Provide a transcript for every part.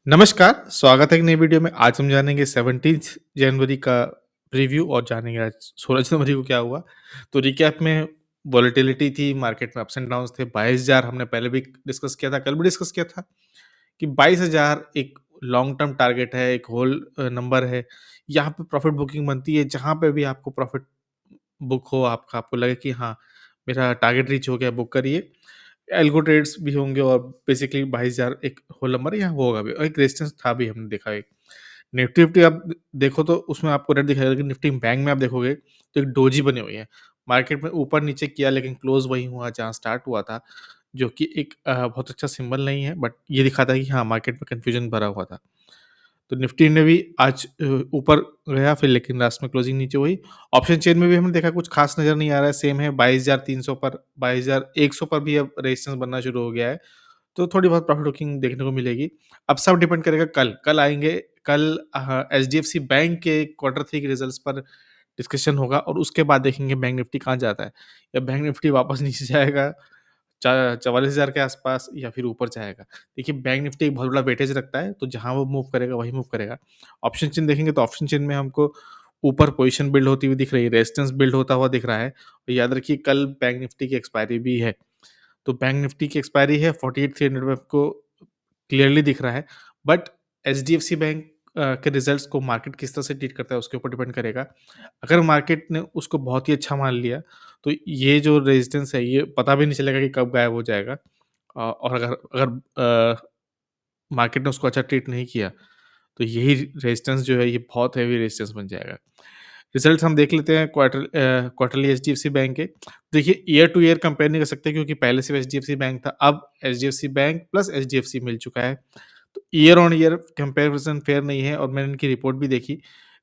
नमस्कार, स्वागत है एक नई वीडियो में। आज हम जानेंगे 17th जनवरी का रिव्यू और जानेंगे आज 16 जनवरी को क्या हुआ। तो रिकैप में वोलेटिलिटी थी, मार्केट में अप्स एंड डाउन्स थे। 22,000 हमने पहले भी डिस्कस किया था, कल भी डिस्कस किया था कि 22,000 एक लॉन्ग टर्म टारगेट है, एक होल नंबर है। यहाँ पे प्रॉफिट बुकिंग बनती है, जहाँ पे भी आपको प्रॉफिट बुक हो आपका, आपको लगे कि हाँ, मेरा टारगेट रीच हो गया, बुक करिए। एल्गो ट्रेड्स भी होंगे और बेसिकली 22,000 एक होल नंबर है, यहाँ होगा भी और एक रेजिस्टेंस था भी हमने देखा एक। निफ्टी विफ्टी आप देखो तो उसमें आपको रेट दिखाई देगा, लेकिन निफ्टी बैंक में आप देखोगे तो एक डोजी बनी हुई है। मार्केट में ऊपर-नीचे किया लेकिन क्लोज़ वहीं हुआ जहाँ स्टार्ट हुआ था, जो कि एक बहुत अच्छा सिंबल नहीं है, बट ये दिखाता है कि हाँ, मार्केट में कन्फ्यूजन भरा हुआ था। तो निफ्टी ने भी आज ऊपर गया फिर लेकिन लास्ट में क्लोजिंग नीचे हुई। ऑप्शन चेन में भी हमने देखा कुछ खास नज़र नहीं आ रहा है, सेम है 22,300 पर 22,100 पर भी अब रेजिस्टेंस बनना शुरू हो गया है। तो थोड़ी बहुत प्रॉफिट बुकिंग देखने को मिलेगी। अब सब डिपेंड करेगा कल, कल आएँगे कल एचडीएफसी बैंक के क्वार्टर 3 के रिजल्ट्स पर डिस्कशन होगा और उसके बाद देखेंगे बैंक निफ्टी कहाँ जाता है। या बैंक निफ्टी वापस नीचे जाएगा 44,000 के आसपास या फिर ऊपर जाएगा। देखिए बैंक निफ्टी एक बहुत बड़ा वेटेज रखता है, तो जहाँ वो मूव करेगा वही मूव करेगा। ऑप्शन चेन देखेंगे तो ऑप्शन चेन में हमको ऊपर पोज़ीशन बिल्ड होती हुई दिख रही है, रेजिस्टेंस बिल्ड होता हुआ दिख रहा है। और याद रखिए कल बैंक निफ्टी की एक्सपायरी भी है। तो बैंक निफ्टी की एक्सपायरी है 48,300 में आपको क्लियरली दिख रहा है। बट एचडीएफसी बैंक के रिजल्ट्स को मार्केट किस तरह से ट्रीट करता है उसके ऊपर डिपेंड करेगा। अगर मार्केट ने उसको बहुत ही अच्छा मान लिया, तो ये जो रेजिस्टेंस है ये पता भी नहीं चलेगा कि कब गायब हो जाएगा। और अगर अगर मार्केट ने उसको अच्छा ट्रीट नहीं किया, तो यही रेजिस्टेंस जो है ये बहुत हेवी रेजिस्टेंस बन जाएगा। रिजल्ट्स हम देख लेते हैं क्वार्टरली एचडीएफसी बैंक के। देखिए ईयर टू ईयर कंपेयर नहीं कर सकते क्योंकि पहले सिर्फ एचडीएफसी बैंक था, अब एचडीएफसी बैंक प्लस एचडीएफसी मिल चुका है। तो year on year comparison fair नहीं है और मैंने इनकी रिपोर्ट भी देखी।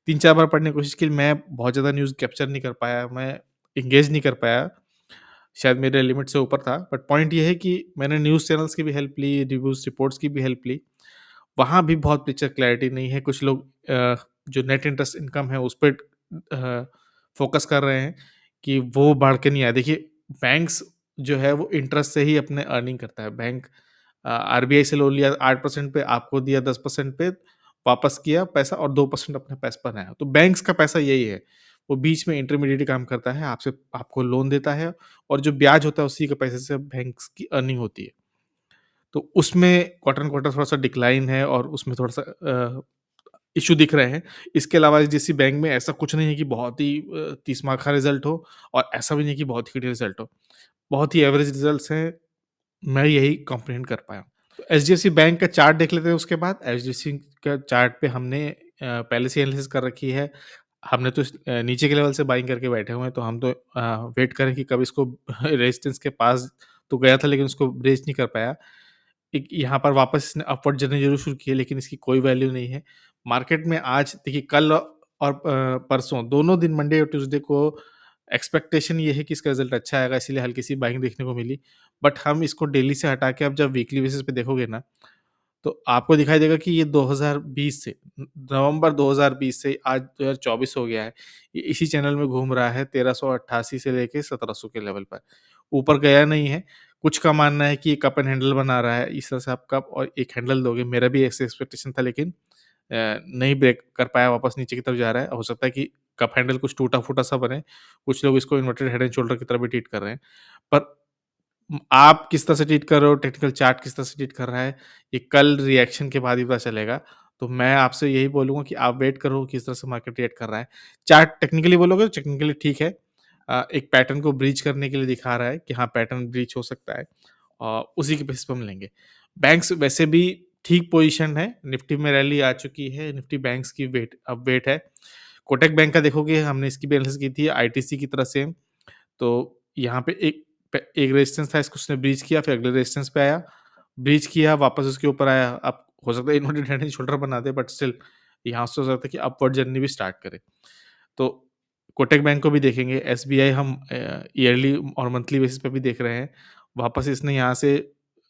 3-4 बार पढ़ने की कोशिश की, मैं बहुत ज़्यादा न्यूज़ कैप्चर नहीं कर पाया, मैं एंगेज नहीं कर पाया। शायद मेरे लिमिट से ऊपर था, बट पॉइंट ये है कि मैंने न्यूज़ चैनल्स की भी हेल्प ली, रिव्यूज़ रिपोर्ट्स की भी हेल्प ली। वहाँ भी बहुत पिक्चर क्लैरिटी नहीं है। कुछ लोग जो नेट इंटरेस्ट इनकम है उस पे फ़ोकस कर रहे हैं कि वो बढ़ के नहीं आया। देखिए बैंक्स जो है वो इंटरेस्ट से ही अपने अर्निंग करता है। बैंक आरबीआई से लोन लिया 8% पे, आपको दिया 10% पे, वापस किया पैसा और 2% अपने पास बनाया। तो बैंक्स का पैसा यही है। वो बीच में इंटरमीडिएट काम करता है, आपसे आपको लोन देता है और जो ब्याज होता है उसी के पैसे से बैंक्स की अर्निंग होती है। तो उसमें क्वार्टर ऑन क्वार्टर थोड़ा-सा डिक्लाइन है और उसमें थोड़ा-सा इश्यू दिख रहे हैं। इसके अलावा एचडीएफसी बैंक में ऐसा कुछ नहीं है कि बहुत ही तीस-मार रिज़ल्ट हो और ऐसा भी नहीं है कि बहुत ही घटिया रिज़ल्ट हो। बहुत ही एवरेज रिज़ल्ट्स हैं, मैं यही कॉम्प्रिहेंड कर पाया हूँ। तो एचडीएफसी बैंक का चार्ट देख लेते हैं उसके बाद। एचडीएफसी का चार्ट पे हमने पहले से एनालिसिस कर रखी है। हमने तो नीचे के लेवल से बाइंग करके बैठे हुए हैं, तो हम तो वेट करें कि कब इसको रेजिस्टेंस के पास तो गया था लेकिन उसको ब्रेच नहीं कर पाया। एक यहाँ पर वापस इसने अपवर्ड जर्नी ज़रूर शुरू की है लेकिन इसकी कोई वैल्यू नहीं है। मार्केट में आज देखिए कल और परसों दोनों दिन मंडे और ट्यूसडे को एक्सपेक्टेशन ये है कि इसका रिज़ल्ट अच्छा आएगा इसीलिए हल्की-सी बाइंग देखने को मिली। बट हम इसको डेली से हटा के अब जब वीकली बेसिस पे देखोगे ना, तो आपको दिखाई देगा कि ये 2020 से नवंबर 2020 से आज 2024 हो गया है। ये इसी चैनल में घूम रहा है 1388 से लेके 1700 के लेवल पर। ऊपर गया नहीं है। कुछ का मानना है कि ये कप एंड हैंडल बना रहा है। इस तरह से आप कप और एक हैंडल दोगे। मेरा भी ऐसे एक्सपेक्टेशन था लेकिन नहीं ब्रेक कर पाया, वापस नीचे की तरफ जा रहा है। हो सकता है कि कप हैंडल कुछ टूटा-फूटा सा बने। कुछ लोग इसको इन्वर्टेड हेड एंड शोल्डर की तरह भी ट्रीट कर रहे हैं। पर आप किस तरह से ट्रीट कर रहे हो, टेक्निकल चार्ट किस तरह से ट्रीट कर रहा है, ये कल रिएक्शन के बाद ही पता चलेगा। तो मैं आपसे यही बोलूँगा कि आप वेट करो किस तरह से मार्केट रिएक्ट कर रहा है। चार्ट टेक्निकली बोलोगे तो टेक्निकली ठीक है। एक पैटर्न को ब्रीच करने के लिए दिखा रहा है कि हाँ, पैटर्न ब्रीच हो सकता है। उसी के बेसिस पे हम लेंगे। बैंक्स वैसे भी ठीक पोज़ीशन्ड है, निफ्टी में रैली आ चुकी है, निफ्टी बैंक्स की वेट है। कोटक बैंक का देखोगे हमने इसकी भी एनालिसिस की थी आईटीसी की तरह सेम। तो यहाँ पे एक रेजिस्टेंस था, इसको उसने ब्रीच किया, फिर अगले रेजिस्टेंस पे आया, ब्रीच किया, वापस उसके ऊपर आया। अब हो सकता है इन्वर्टेड हेड एंड शोल्डर बना दे बट स्टिल यहाँ से हो सकता है कि अपवर्ड जर्नी भी स्टार्ट करे। तो कोटक बैंक को भी देखेंगे, एसबीआई हम ईयरली और मंथली बेसिस पे भी देख रहे हैं। वापस इसने यहाँ से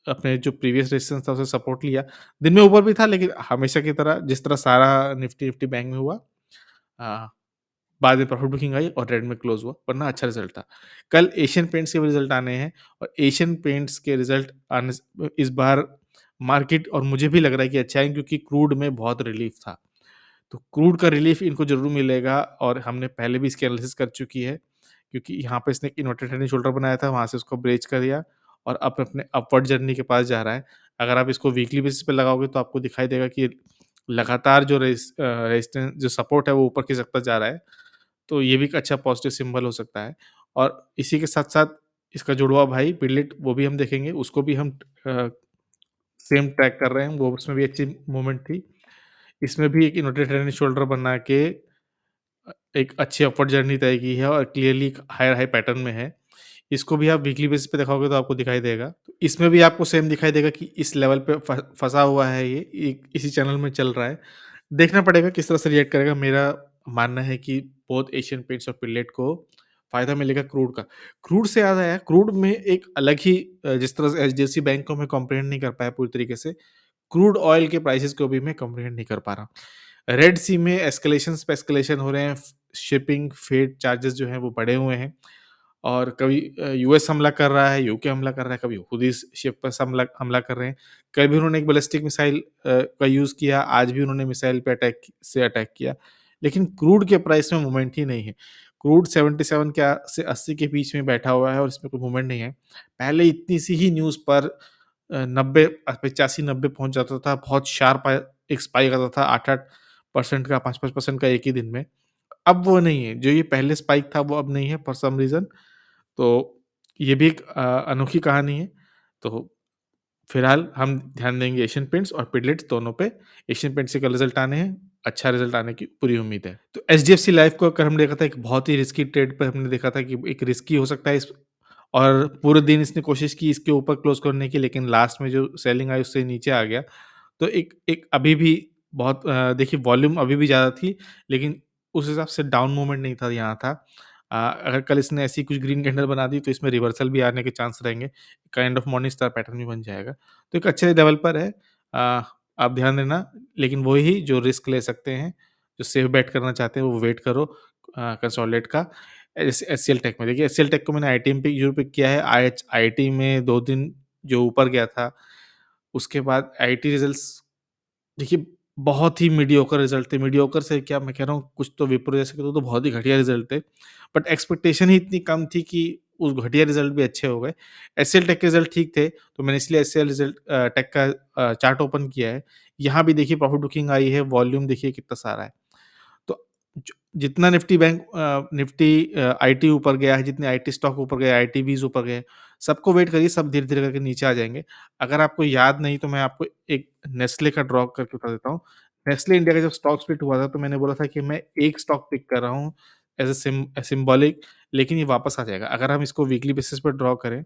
अपने जो प्रीवियस रेजिस्टेंस था उसे सपोर्ट लिया। दिन में ऊपर भी था लेकिन हमेशा की तरह जिस तरह सारा निफ्टी निफ्टी बैंक में हुआ अ, बाद में प्रॉफिट बुकिंग आई और रेड में क्लोज़ हुआ, वरना अच्छा रिज़ल्ट था। कल एशियन पेंट्स के भी रिज़ल्ट आने हैं और एशियन पेंट्स के रिज़ल्ट आने स इस बार मार्केट और मुझे भी लग रहा है कि अच्छा है क्योंकि क्रूड में बहुत रिलीफ़ था। तो क्रूड का रिलीफ़ इनको ज़रूर मिलेगा और हमने पहले भी इसकी एनालिसिस कर चुकी है, क्योंकि यहाँ पे इसने एक इन्वर्टेड हेड एंड शोल्डर बनाया था, वहाँ से उसको ब्रेच कर दिया और अब अपने अपवर्ड जर्नी के पास जा रहा है। अगर आप इसको वीकली बेसिस पे लगाओगे तो आपको दिखाई देगा कि लगातार जो रेजिस्टेंस जो सपोर्ट है वो ऊपर खिसकता जा रहा है। तो ये भी एक अच्छा पॉजिटिव सिंबल हो सकता है और इसी के साथ-साथ इसका जुड़वा भाई पिडलेट वो भी हम देखेंगे, उसको भी हम सेम ट्रैक कर रहे हैं, वो उसमें भी अच्छी मूवमेंट थी। इसमें भी एक इन्वर्टेड हेड एंड शोल्डर बना के एक अच्छी अपवर्ड जर्नी तय की है और क्लियरली एक हायर हाई पैटर्न में है। इसको भी आप वीकली बेसिस पे दिखाओगे तो आपको दिखाई देगा। तो इसमें भी आपको सेम दिखाई देगा कि इस लेवल पे फँसा हुआ है ये, इसी चैनल में चल रहा है। देखना पड़ेगा किस तरह से रिएक्ट करेगा। मेरा मानना है कि बोथ एशियन पेंट्स और पिलेट को फ़ायदा मिलेगा क्रूड का। क्रूड से याद आया, क्रूड में एक अलग ही जिस तरह से एचडीएफसी बैंक को मैं कॉम्प्रिहेंड नहीं कर पाया पूरी तरीके से, क्रूड ऑयल के प्राइसेज़ को भी मैं कॉम्प्रिहेंड नहीं कर पा रहा हूँ। रेड सी में एस्केलेशंस पे एस्केलेशन हो रहे हैं, शिपिंग, फ्रेट चार्जेज़ जो हैं वो बढ़े हुए हैं और कभी यूएस हमला कर रहा है, यूके हमला कर रहा है, कभी हुडीज़ शिप पर हमला हमला कर रहे हैं। कभी उन्होंने एक बैलिस्टिक मिसाइल का यूज़ किया, आज भी उन्होंने मिसाइल पे अटैक किया। लेकिन क्रूड के प्राइस में मूवमेंट ही नहीं है। क्रूड 77 के से 80 के बीच में बैठा हुआ है और इसमें कोई मूवमेंट नहीं है। पहले इतनी सी ही न्यूज़ पर 90 85-90 पहुँच जाता था, बहुत शार्प एक स्पाइक आता था 8-8% का, 5-5% का एक ही दिन में। अब वो नहीं है, जो ये पहले स्पाइक था वो अब नहीं है फॉर सम रीज़न। तो ये भी एक अनोखी कहानी है। तो फिलहाल हम ध्यान देंगे एशियन पेंट्स और पिडलेट्स दोनों पे। एशियन पेंट्स से कल रिज़ल्ट आने हैं, अच्छा रिज़ल्ट आने की पूरी उम्मीद है। तो एचडीएफसी लाइफ को अगर हमने देखा था एक बहुत ही रिस्की ट्रेड पे हमने देखा था कि एक रिस्की हो सकता है इस और पूरे दिन इसने कोशिश की इसके ऊपर क्लोज़ करने की, लेकिन लास्ट में जो सेलिंग आई उससे नीचे आ गया। तो एक एक अभी भी बहुत देखिए वॉल्यूम अभी भी ज़्यादा थी, लेकिन उस हिसाब से डाउन मूवमेंट नहीं था यहाँ था। अगर कल इसने ऐसी कुछ ग्रीन कैंडल बना दी तो इसमें रिवर्सल भी आने के चांस रहेंगे। Kind of morning star pattern भी बन जाएगा। तो एक अच्छे लेवल पर है। आप ध्यान देना, लेकिन वही जो रिस्क ले सकते हैं, जो सेफ बेट करना चाहते हैं वो वेट करो कंसोलिडेट का। एचसीएल टेक में देखिए, एचसीएल टेक को मैंने आईटीएम पे ज़रूर पिक किया है। आईएच आईटी में 2 दिन जो ऊपर गया था, उसके बाद आईटी रिज़ल्ट्स देखिए, बहुत ही मीडियोकर रिज़ल्ट थे। मीडियोकर से क्या मैं कह रहा हूँ, कुछ तो विप्रो जैसे के तो बहुत ही घटिया रिज़ल्ट थे। बट एक्सपेक्टेशन ही इतनी कम थी कि उस घटिया रिज़ल्ट भी अच्छे हो गए। एचसीएल टेक के रिज़ल्ट ठीक थे, तो मैंने इसलिए एचसीएल टेक का चार्ट ओपन किया है। यहाँ भी देखिए प्रॉफिट बुकिंग आई है, वॉल्यूम देखिए कितना सारा है। तो ज जितना निफ्टी आईटी ऊपर गया है, जितने आईटी स्टॉक ऊपर गए, आईटीवीज़ ऊपर गए, सबको वेट करिए, सब धीरे-धीरे करके नीचे आ जाएँगे। अगर आपको याद नहीं तो मैं आपको एक नेस्ले का ड्रॉ करके बता देता हूँ। नेस्ले इंडिया का जब स्टॉक स्प्लिट हुआ था तो मैंने बोला था कि मैं एक स्टॉक पिक कर रहा हूँ एज़ सिम्बॉलिक, लेकिन ये वापस आ जाएगा। अगर हम इसको वीकली बेसिस पे ड्रॉ करें,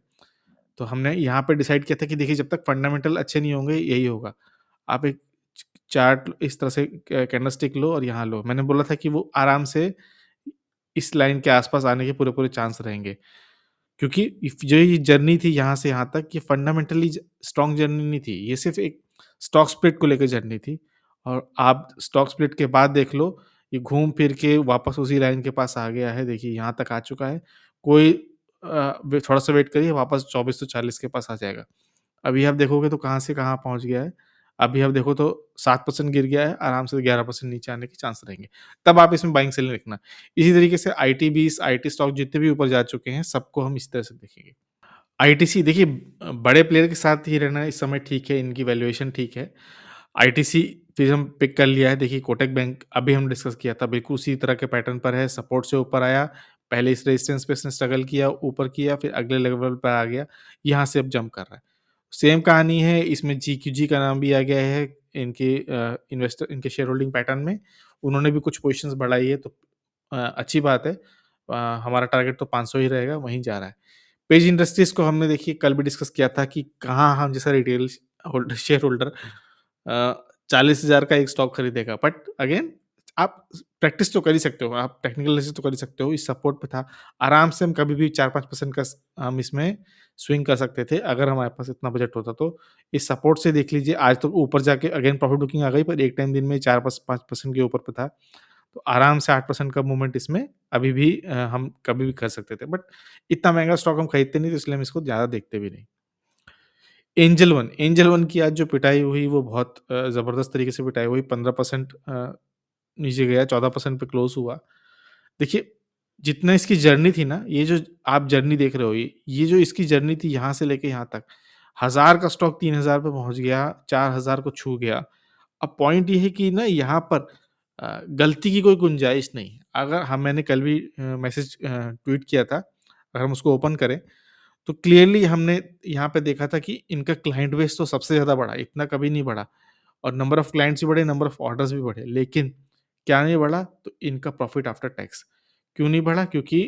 तो हमने यहाँ पे डिसाइड किया था कि देखिए जब तक फंडामेंटल अच्छे नहीं होंगे, यही होगा। आप एक च चार्ट इस तरह से कैंडलस्टिक लो और यहाँ लो। मैंने बोला था कि वो आराम से इस लाइन के आस-पास आने के पूरे-पूरे चांस रहेंगे। क्योंकि इफ जो ये जर्नी थी यहाँ से यहाँ तक, ये फंडामेंटली स्ट्रॉन्ग जर्नी नहीं थी। ये सिर्फ़ एक स्टॉक स्प्लिट को लेकर जर्नी थी और आप स्टॉक स्प्लिट के बाद देख लो, ये घूम फिर के वापस उसी लाइन के पास आ गया है। देखिए यहाँ तक आ चुका है। कोई वे थोड़ा-सा वेट करिए, वापस 2440 के पास आ जाएगा। अभी आप देखोगे तो कहाँ से कहाँ पहुँच गया है। अभी आप देखो तो 7% गिर गया है, आराम से 11% नीचे आने के चांस रहेंगे। तब आप इसमें बाइंग सेलिंग रखना। इसी तरीके से आईटी आईटी स्टॉक जितने भी ऊपर जा चुके हैं, सबको हम इसी तरह से देखेंगे। आईटीसी देखिए, बड़े प्लेयर के साथ ही रहना इस समय ठीक है, इनकी वैल्यूएशन ठीक है। आईटीसी फिर हम पिक कर लिया है, देखिए कोटक बैंक अभी हम डिस्कस किया था, बिल्कुल उसी तरह के पैटर्न पर है, सपोर्ट से ऊपर आया, पहले इस रेजिस्टेंस पे इसने स्ट्रगल किया, ऊपर किया, फिर अगले लेवल पर आ गया, यहाँ से अब जंप कर रहा है। सेम कहानी है, इसमें जीक्यूजी का नाम भी आ गया है, इनके इनके शेयर होल्डिंग पैटर्न में, उन्होंने भी कुछ पोज़ीशंस बढ़ाई है, तो अच्छी बात है। हमारा टारगेट तो 500 ही रहेगा, वहीं जा रहा है। पेज इंडस्ट्रीज़ को हमने देखिए कल भी डिस्कस किया था कि कहाँ हम जैसा रिटेल शेयर होल्डर 40,000 का एक स्टॉक खरीदेगा। बट अगेन आप प्रैक्टिस तो कर ही सकते हो, आप टेक्निकल एनालिसिस तो कर ही सकते हो, इस सपोर्ट पे था। आराम से हम कभी भी 4-5% का हम इसमें स्विंग कर सकते थे, अगर हमारे पास इतना बजट होता तो। इस सपोर्ट से देख लीजिए, आज तो ऊपर जाके अगेन प्रॉफिट बुकिंग आ गई, पर एक टाइम दिन में 4-5% के ऊपर पे था। तो आराम से 8% का मूवमेंट इसमें अभी भी हम कभी भी कर सकते थे। बट इतना महँगा स्टॉक हम खरीदते नहीं, तो इसलिए हम इसको ज़्यादा देखते भी नहीं। एंजल वन की आज जो पिटाई हुई वो बहुत ज़बरदस्त तरीके से पिटाई हुई, 15% नीचे गया, 14% पे क्लोज़ हुआ। देखिए, जितना इसकी जर्नी थी ना, ये जो आप जर्नी देख रहे हो, ये जो इसकी जर्नी थी यहाँ से लेके यहाँ तक, 1000 का स्टॉक 3000 पे पहुँच गया, 4000 को छू गया। अब पॉइंट ये है कि ना यहाँ पर गलती की कोई गुंजाइश नहीं है। अगर हम मैंने कल भी मैसेज ट्वीट किया था, अगर हम उसको ओपन करें, तो क्लियरली हमने यहाँ पे देखा था कि इनका क्लाइंट बेस तो सबसे ज़्यादा बढ़ा, इतना कभी नहीं बढ़ा और नंबर ऑफ क्लाइंट्स भी बढ़े, नंबर ऑफ ऑर्डर्स भी बढ़े। लेकिन क्या नहीं बढ़ा? तो इनका प्रॉफिट आफ्टर टैक्स। क्यों नहीं बढ़ा? क्योंकि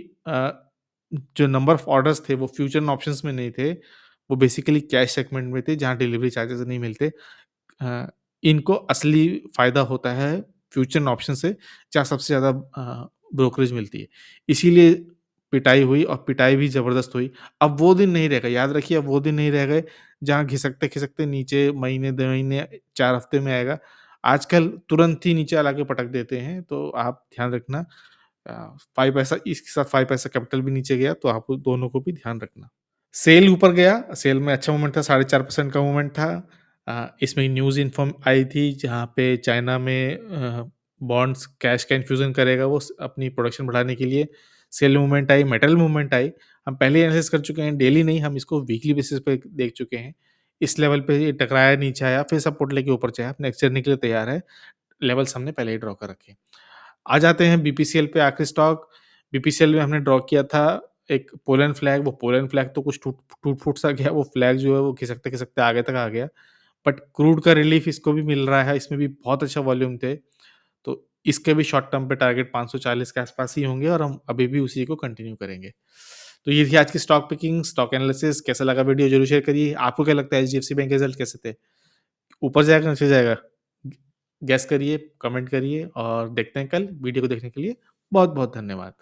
जो नंबर ऑफ ऑर्डर्स थे, वो फ्यूचर एंड ऑप्शंस में नहीं थे, वो बेसिकली कैश सेगमेंट में थे, जहाँ डिलीवरी चार्जेस नहीं मिलते। अ, इनको असली फ़ायदा होता है फ्यूचर एंड ऑप्शन से, जहाँ सबसे ज़्यादा ब्रोकरेज मिलती है। इसीलिए पिटाई हुई और पिटाई भी ज़बरदस्त हुई। अब वो दिन नहीं रह गए, याद रखिए अब वो दिन नहीं रह गए, जहाँ घिसकते-खिसकते नीचे महीने, 2 महीने, 4 हफ्ते में आएगा। आजकल तुरंत ही नीचे लाके पटक देते हैं, तो आप ध्यान रखना 5 पैसा इसके साथ 5 पैसा कैपिटल भी नीचे गया, तो आप दोनों को भी ध्यान रखना। सेल ऊपर गया, सेल में अच्छा मोमेंट था, 4.5% का मूवमेंट था। इसमें न्यूज़ इन्फॉर्म आई थी जहाँ पे चाइना में बॉन्ड्स कैश का इन्फ्यूज़न करेगा वो अपनी प्रोडक्शन बढ़ाने के लिए। सेल मूवमेंट आई, मेटल मूवमेंट आई। हम पहले एनालिसिस कर चुके हैं, डेली नहीं हम इसको वीकली बेसिस पे देख चुके हैं। इस लेवल पे ये टकराया, नीचे आया, फिर सपोर्ट लेके ऊपर चढ़ा, अब नेक्स्ट जर्नी के लिए तैयार है। लेवल्स हमने पहले ही ड्रॉ कर रखे हैं। आ जाते हैं बीपीसीएल पे, आखिरी स्टॉक। बीपीसीएल में हमने ड्रॉ किया था एक पोलैंड फ्लैग, वो पोलैंड फ्लैग तो कुछ टूट-फूट सा गया, वो फ्लैग जो है वो खिसकते-खिसकते आगे तक आ गया। बट क्रूड का रिलीफ इसको भी मिल रहा है, इसमें भी बहुत अच्छा वॉल्यूम थे। तो इसके भी शॉर्ट टर्म पे टारगेट 540 के आस-पास ही होंगे और हम अभी भी उसी को कंटिन्यू करेंगे। तो ये थी आज की स्टॉक पिकिंग, स्टॉक एनालिसिस। कैसा लगा वीडियो ज़रूर शेयर करिए। आपको क्या लगता है एचडीएफसी बैंक के रिज़ल्ट कैसे थे? ऊपर जाएगा, नीचे जाएगा? गेस करिए, कमेंट करिए और देखते हैं कल। वीडियो को देखने के लिए बहुत-बहुत धन्यवाद।